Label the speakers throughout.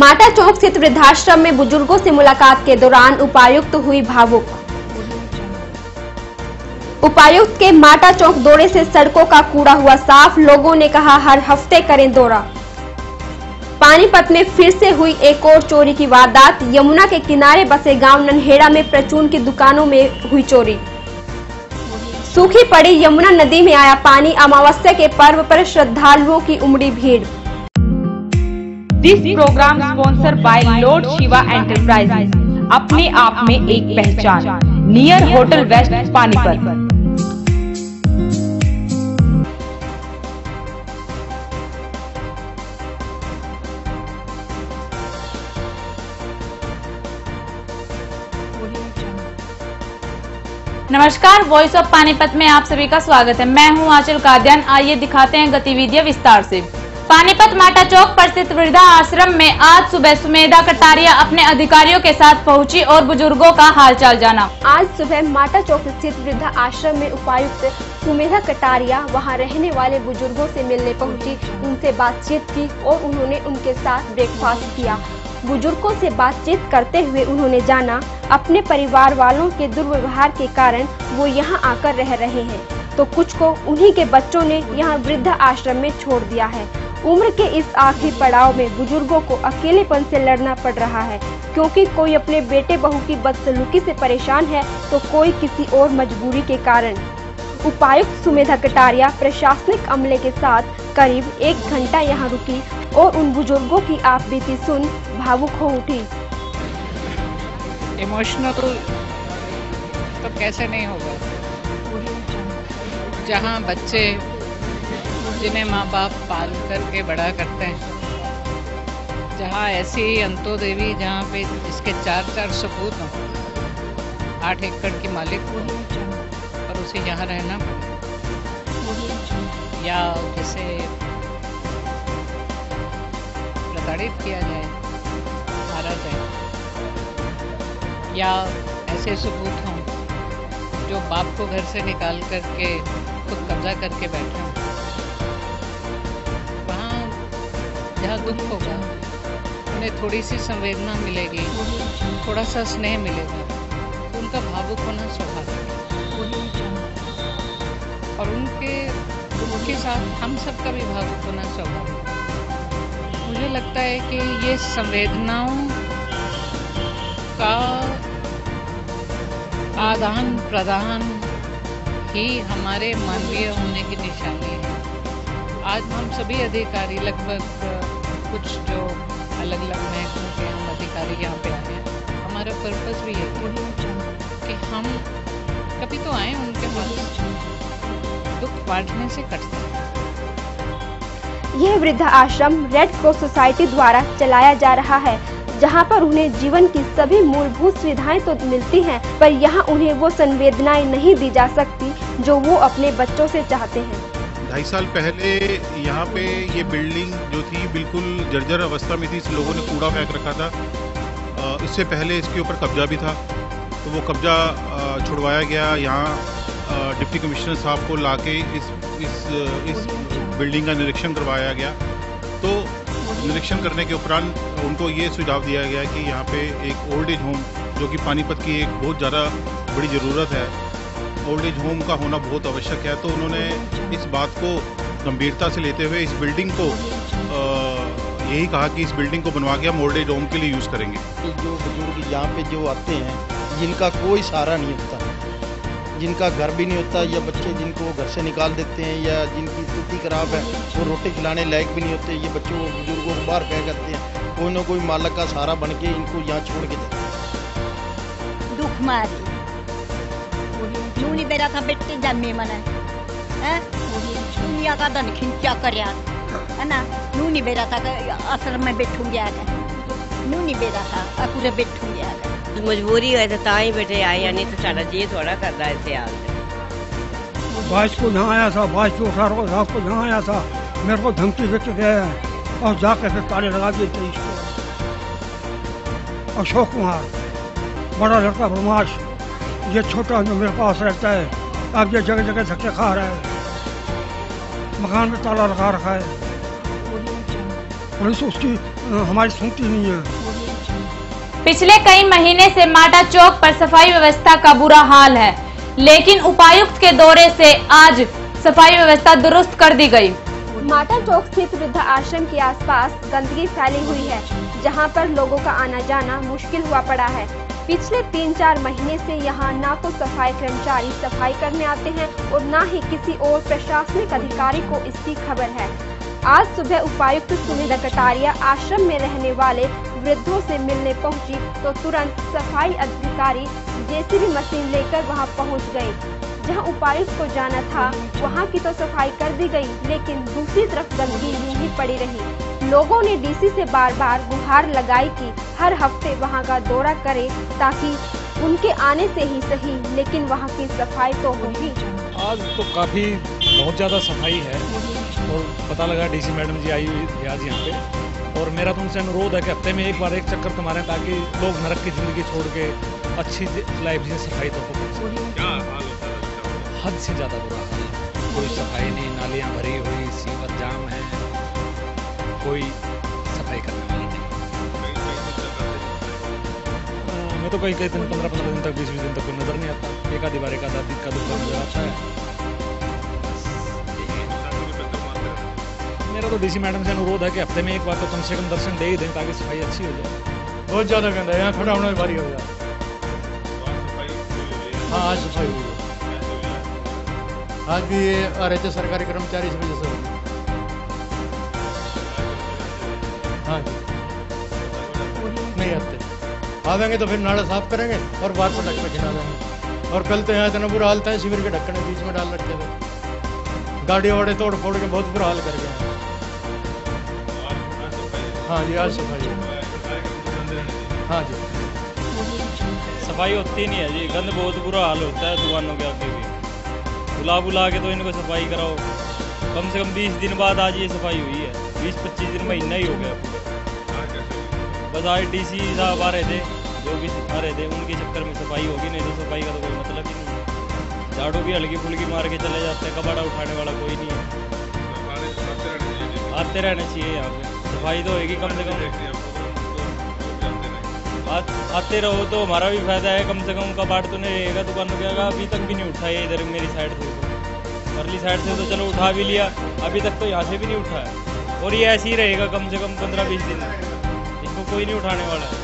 Speaker 1: माटा चौक स्थित वृद्धाश्रम में बुजुर्गों से मुलाकात के दौरान उपायुक्त हुई भावुक। उपायुक्त के माटा चौक दौरे से सड़कों का कूड़ा हुआ साफ, लोगों ने कहा हर हफ्ते करें दौरा। पानीपत में फिर से हुई एक और चोरी की वारदात। यमुना के किनारे बसे गांव नन्हेड़ा में परचून की दुकानों में हुई चोरी। सूखी पड़ी यमुना नदी में आया पानी, अमावस्या के पर्व पर श्रद्धालुओं की उमड़ी भीड़।
Speaker 2: This programme sponsor by Lord Shiva enterprises, अपने आप में एक पहचान, नियर होटल वेस्ट पानीपत। नमस्कार, वॉइस ऑफ पानीपत में आप सभी का स्वागत है। मैं हूं आंचल कादियान। आइए दिखाते हैं गतिविधियां विस्तार से। पानीपत माटा चौक पर स्थित वृद्धा आश्रम में आज सुबह सुमेधा कटारिया अपने अधिकारियों के साथ पहुंची और बुजुर्गों का हालचाल जाना।
Speaker 1: आज सुबह माटा चौक स्थित वृद्धा आश्रम में उपायुक्त सुमेधा कटारिया वहां रहने वाले बुजुर्गों से मिलने पहुंची, उनसे बातचीत की और उन्होंने उनके साथ ब्रेकफास्ट किया। बुजुर्गों से बातचीत करते हुए उन्होंने जाना अपने परिवार वालों के दुर्व्यवहार के कारण वो यहाँ आकर रह रहे हैं, तो कुछ को उन्हीं के बच्चों ने यहाँ वृद्धा आश्रम में छोड़ दिया है। उम्र के इस आखिरी पड़ाव में बुजुर्गों को अकेलेपन से लड़ना पड़ रहा है, क्योंकि कोई अपने बेटे बहू की बदसलूकी से परेशान है तो कोई किसी और मजबूरी के कारण। उपायुक्त सुमेधा कटारिया प्रशासनिक अमले के साथ करीब 1 घंटा यहाँ रुकी और उन बुजुर्गों की आप बीती सुन भावुक हो उठी।
Speaker 3: इमोशनल तो कैसे नहीं होगा, जहाँ बच्चे जिन्हें माँ बाप पाल करके बड़ा करते हैं, जहाँ ऐसी अंतो देवी जहाँ पे जिसके 4 सपूत हों, 8 एकड़ की मालिक हो और उसे यहाँ रहना पड़े, या जिसे प्रताड़ित किया जाए, मारा जाए, या ऐसे सबूत हों जो बाप को घर से निकाल करके खुद कब्जा करके बैठे हों, वहाँ जहाँ दुख होगा उन्हें थोड़ी सी संवेदना मिलेगी, थोड़ा सा स्नेह मिलेगा, तो उनका भावुक होना स्वाभाविक है और उनके दुख के साथ हम सबका भी भावुक होना स्वाभाविक है। मुझे लगता है कि ये संवेदनाओं का आदान प्रदान ही हमारे मानवीय होने की निशानी है। आज हम सभी अधिकारी लगभग कुछ जो अलग अलग महकमों के हम अधिकारी यहाँ पे आए हैं, हमारा पर्पस भी है कि हम कभी तो आए उनके पास, दुख बांटने से कटता है।
Speaker 1: यह वृद्धा आश्रम रेड क्रॉस सोसाइटी द्वारा चलाया जा रहा है, जहां पर उन्हें जीवन की सभी मूलभूत सुविधाएं तो मिलती हैं, पर यहां उन्हें वो संवेदनाएं नहीं दी जा सकती जो वो अपने बच्चों से चाहते हैं।
Speaker 4: 2.5 साल पहले यहाँ पे ये बिल्डिंग जो थी बिल्कुल जर्जर अवस्था में थी, इस लोगों ने कूड़ा फेंक रखा था। इससे पहले इसके ऊपर कब्जा भी था, तो वो कब्जा छुड़वाया गया। यहाँ डिप्टी कमिश्नर साहब को लाके इस बिल्डिंग का निरीक्षण करवाया गया। तो निरीक्षण करने के उपरांत उनको ये सुझाव दिया गया कि यहाँ पे एक ओल्ड एज होम, जो कि पानीपत की एक बहुत ज़्यादा बड़ी ज़रूरत है, ओल्ड एज होम का होना बहुत आवश्यक है। तो उन्होंने इस बात को गंभीरता से लेते हुए इस बिल्डिंग को यही कहा कि इस बिल्डिंग को बनवा के हम ओल्ड एज होम के लिए यूज़ करेंगे।
Speaker 5: जो बुजुर्ग यहाँ पे जो आते हैं, जिनका कोई सहारा नहीं होता, जिनका घर भी नहीं होता, या बच्चे जिनको घर से निकाल देते हैं, या जिनकी स्थिति खराब है, वो रोटी खिलाने लायक भी नहीं होते, ये बच्चों बुजुर्गों को बाहर फेंक करते हैं। कोई ना कोई मालक का सहारा बन के इनको यहाँ छोड़ के जाते हैं।
Speaker 6: दुख मारी नूनी बेरा था बेटे जन्मे मने हैं, दुनिया का धन खिंचा करया है ना। नूनी बेरा था आश्रम में बैठू गया था, नूनी बेरा था अकुरे बैठू गया था।
Speaker 7: मजबूरी है तो ताई बेटे आए, या नहीं तो सारा जी थोड़ा कर रहा है ऐसे हाल।
Speaker 8: 22 को यहाँ आया था, 22 को 18 रात को यहाँ आया था, मेरे को धमकी देके गया है और जाकर फिर ताले लगा दिए थे इसको। अशोक कुमार, बड़ा लड़का बदमाश, ये छोटा जो मेरे पास रहता है, अब ये जगह जगह धक्के खा रहा है, मकान में ताला लगा रखा है। पुलिस उसकी हमारी सुनती नहीं है।
Speaker 2: पिछले कई महीने से माटा चौक पर सफाई व्यवस्था का बुरा हाल है, लेकिन उपायुक्त के दौरे से आज सफाई व्यवस्था दुरुस्त कर दी गई।
Speaker 1: माटा चौक स्थित वृद्ध आश्रम के आसपास गंदगी फैली हुई है, जहां पर लोगों का आना जाना मुश्किल हुआ पड़ा है। पिछले 3-4 महीने से यहां ना तो सफाई कर्मचारी सफाई करने आते हैं और ना ही किसी और प्रशासनिक अधिकारी को इसकी खबर है। आज सुबह उपायुक्त सुमेधा कटारिया आश्रम में रहने वाले वृद्धों से मिलने पहुंची तो तुरंत सफाई अधिकारी जेसीबी मशीन लेकर वहां पहुंच गए। जहां उपायुक्त को जाना था वहां की तो सफाई कर दी गई, लेकिन दूसरी तरफ गंदगी यूं ही पड़ी रही। लोगों ने डीसी से बार बार गुहार लगाई कि हर हफ्ते वहां का दौरा करे ताकि उनके आने से ही सही, लेकिन वहां की सफाई तो होगी।
Speaker 9: आज तो काफी बहुत ज्यादा सफाई है और पता लगा डीसी मैडम जी आई हुई थी आज यहाँ पे, और मेरा तुमसे अनुरोध है कि हफ्ते में एक बार एक चक्कर तुम्हारे, ताकि लोग नरक की जिंदगी छोड़ के अच्छी लाइफ जी सफाई तो हो। हद से ज्यादा बुरा हाल है, कोई सफाई नहीं, नालियां भरी हुई, सीवर जाम है, कोई सफाई करने वाला नहीं। मैं तो कई दिन 15-15 दिन तक 20-20 दिन तक कोई नजर नहीं आता, एक आधी बार एक आधा का दुख नजर आता है। मेरा तो डीसी मैडम से अनुरोध है कि हफ्ते में एक बार तो कम से कम दर्शन दे ही दें ताकि सफाई अच्छी हो जाए। बहुत ज्यादा गंदा है, यहाँ खड़ा होना भारी हो जाए। हाँ आज सफाई हुई है, आज भी ये आ रहे थे सरकारी कर्मचारी इस वजह से होगी। हाँ जी नहीं आते, आवेंगे तो फिर नाला साफ करेंगे और बाहर से ढक्कन खिला देंगे। और कल तो यहाँ इतना बुरा हाल था, शिविर के ढक्कन बीच में डाल रखे थे, गाड़ी वाड़े तोड़ फोड़ के बहुत बुरा हाल कर गए। हाँ जी आज सफाई, हाँ जी
Speaker 10: सफाई होती नहीं है जी, गंद बहुत बुरा हाल होता है दुकानों के आगे भी। बुला के तो इनको सफाई कराओ, कम से कम 20 दिन बाद आज ये सफाई हुई है, 20-25 दिन महीना ही हो गया पूरा। बस आज डीसी साहब आ रहे थे, जो भी आ रहे थे उनके चक्कर में सफाई होगी, नहीं तो सफाई का तो कोई मतलब ही नहीं। झाड़ू भी हल्की फुल्की मार के चले जाते हैं, कबाड़ा उठाने वाला कोई नहीं है। आते रहने चाहिए यहाँ पे, सफाई तो होगी कम से कम। आते रहो तो हमारा भी फायदा है, कम से कम कबाड़ तो नहीं रहेगा दुकानों के आगे। अभी तक भी नहीं उठा है इधर मेरी साइड से, परली साइड से तो चलो उठा भी लिया, अभी तक तो यहाँ से भी नहीं उठा है। और ये ऐसे ही रहेगा कम से कम 15-20 दिन, इसको कोई नहीं उठाने वाला है।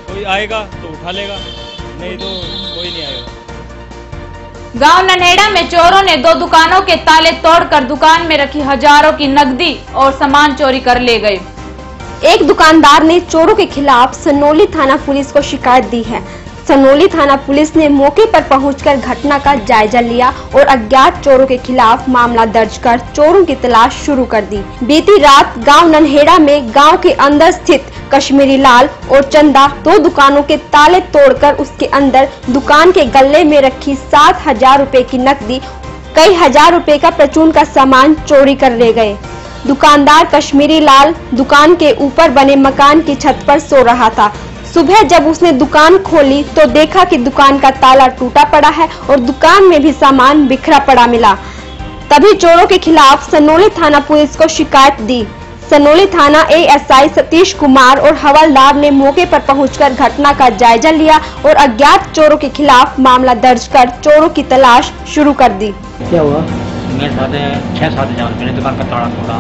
Speaker 10: कोई आएगा तो उठा लेगा, नहीं तो कोई नहीं आएगा।
Speaker 2: गांव नन्हेड़ा में चोरों ने 2 दुकानों के ताले तोड़कर दुकान में रखी हजारों की नकदी और सामान चोरी कर ले गए।
Speaker 1: एक दुकानदार ने चोरों के खिलाफ सनोली थाना पुलिस को शिकायत दी है। सनोली थाना पुलिस ने मौके पर पहुंचकर घटना का जायजा लिया और अज्ञात चोरों के खिलाफ मामला दर्ज कर चोरों की तलाश शुरू कर दी। बीती रात गांव नन्हेड़ा में गांव के अंदर स्थित कश्मीरी लाल और चंदा 2 दुकानों के ताले तोड़कर उसके अंदर दुकान के गल्ले में रखी 7,000 रुपए की नकदी, कई हजार रुपए का परचून का सामान चोरी कर ले गए। दुकानदार कश्मीरी लाल दुकान के ऊपर बने मकान की छत पर सो रहा था। सुबह जब उसने दुकान खोली तो देखा कि दुकान का ताला टूटा पड़ा है और दुकान में भी सामान बिखरा पड़ा मिला। तभी चोरों के खिलाफ सनोली थाना पुलिस को शिकायत दी। सनोली थाना एएसआई सतीश कुमार और हवलदार ने मौके पर पहुंचकर घटना का जायजा लिया और अज्ञात चोरों के खिलाफ मामला दर्ज कर चोरों की तलाश शुरू कर दी।
Speaker 11: क्या हुआ? मेरे साथ 6-7 हजार रुपये दुकान का ताला तोड़ा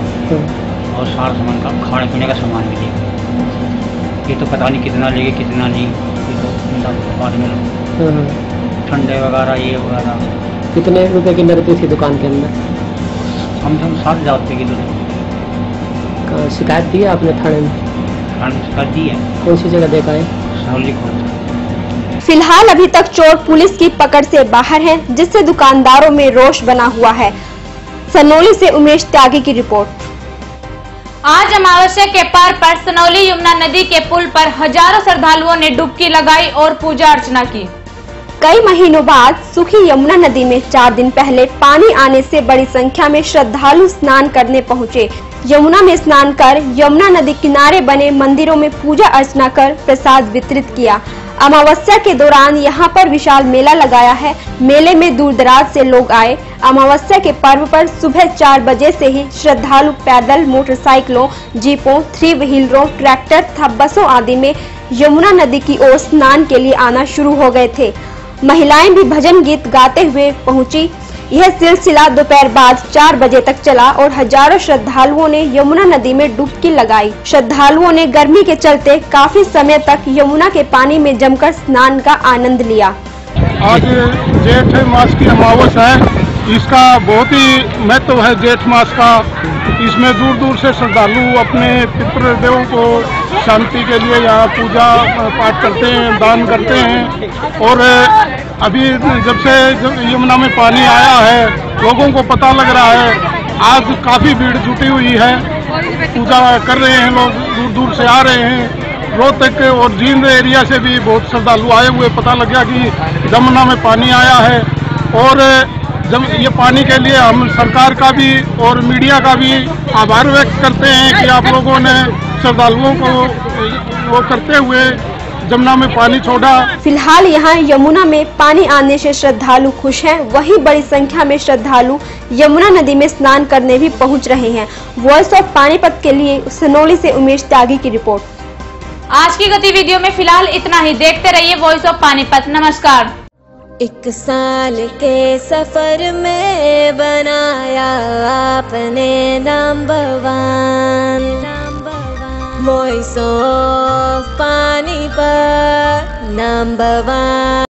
Speaker 11: और सारा सामान का खाने पीने का सामान भी लिया। ये तो पता नहीं कितना लेंगे कितना नहीं, ये तो बाद में ठंडे वगैरह ये वगैरह।
Speaker 12: कितने रुपए की नकदी थी दुकान के अंदर?
Speaker 11: कम से कम 7,000 रुपये की नकदी।
Speaker 12: शिकायत दी है आपने थाने में?
Speaker 11: थाने में शिकायत दी है।
Speaker 12: कौन सी जगह देखा है?
Speaker 11: सनोली कोर्ट।
Speaker 1: फिलहाल अभी तक चोर पुलिस की पकड़ से बाहर हैं, जिससे दुकानदारों में रोष बना हुआ है। सनोली से उमेश त्यागी की रिपोर्ट।
Speaker 2: आज अमावस्या के पार पर सनोली यमुना नदी के पुल पर हजारों श्रद्धालुओं ने डुबकी लगाई और पूजा अर्चना की।
Speaker 1: कई महीनों बाद सूखी यमुना नदी में 4 दिन पहले पानी आने से बड़ी संख्या में श्रद्धालु स्नान करने पहुंचे। यमुना में स्नान कर यमुना नदी किनारे बने मंदिरों में पूजा अर्चना कर प्रसाद वितरित किया। अमावस्या के दौरान यहाँ पर विशाल मेला लगाया है। मेले में दूर दराज से लोग आए। अमावस्या के पर्व पर सुबह 4 बजे से ही श्रद्धालु पैदल, मोटरसाइकिलों, जीपों, 3 व्हीलरों, ट्रैक्टर तथा बसों आदि में यमुना नदी की ओर स्नान के लिए आना शुरू हो गए थे। महिलाएं भी भजन गीत गाते हुए पहुंची। यह सिलसिला दोपहर बाद 4 बजे तक चला और हजारों श्रद्धालुओं ने यमुना नदी में डुबकी लगाई। श्रद्धालुओं ने गर्मी के चलते काफी समय तक यमुना के पानी में जमकर स्नान का आनंद लिया।
Speaker 13: आज जेठ मास की अमावस्या है। इसका बहुत ही महत्व है जेठ मास का। इसमें दूर दूर से श्रद्धालु अपने पितृदेवों को शांति के लिए यहाँ पूजा पाठ करते हैं, दान करते हैं। और अभी जब से यमुना में पानी आया है, लोगों को पता लग रहा है। आज काफी भीड़ जुटी हुई है, पूजा कर रहे हैं लोग, दूर दूर से आ रहे हैं। रोहतक और जींद एरिया से भी बहुत श्रद्धालु आए हुए। पता लग गया कि यमुना में पानी आया है। और जब ये पानी के लिए हम सरकार का भी और मीडिया का भी आभार व्यक्त करते हैं कि आप लोगों ने श्रद्धालुओं को वो करते हुए यमुना में पानी छोड़ा।
Speaker 1: फिलहाल यहाँ यमुना में पानी आने से श्रद्धालु खुश हैं। वहीं बड़ी संख्या में श्रद्धालु यमुना नदी में स्नान करने भी पहुँच रहे हैं। वॉइस ऑफ पानीपत के लिए सनोली से उमेश त्यागी की रिपोर्ट।
Speaker 2: आज की गतिविधियों में फिलहाल इतना ही। देखते रहिए वॉइस ऑफ पानीपत। नमस्कार।
Speaker 14: 1 साल के सफर में बनाया आपने number 1 voice of Panipat number 1।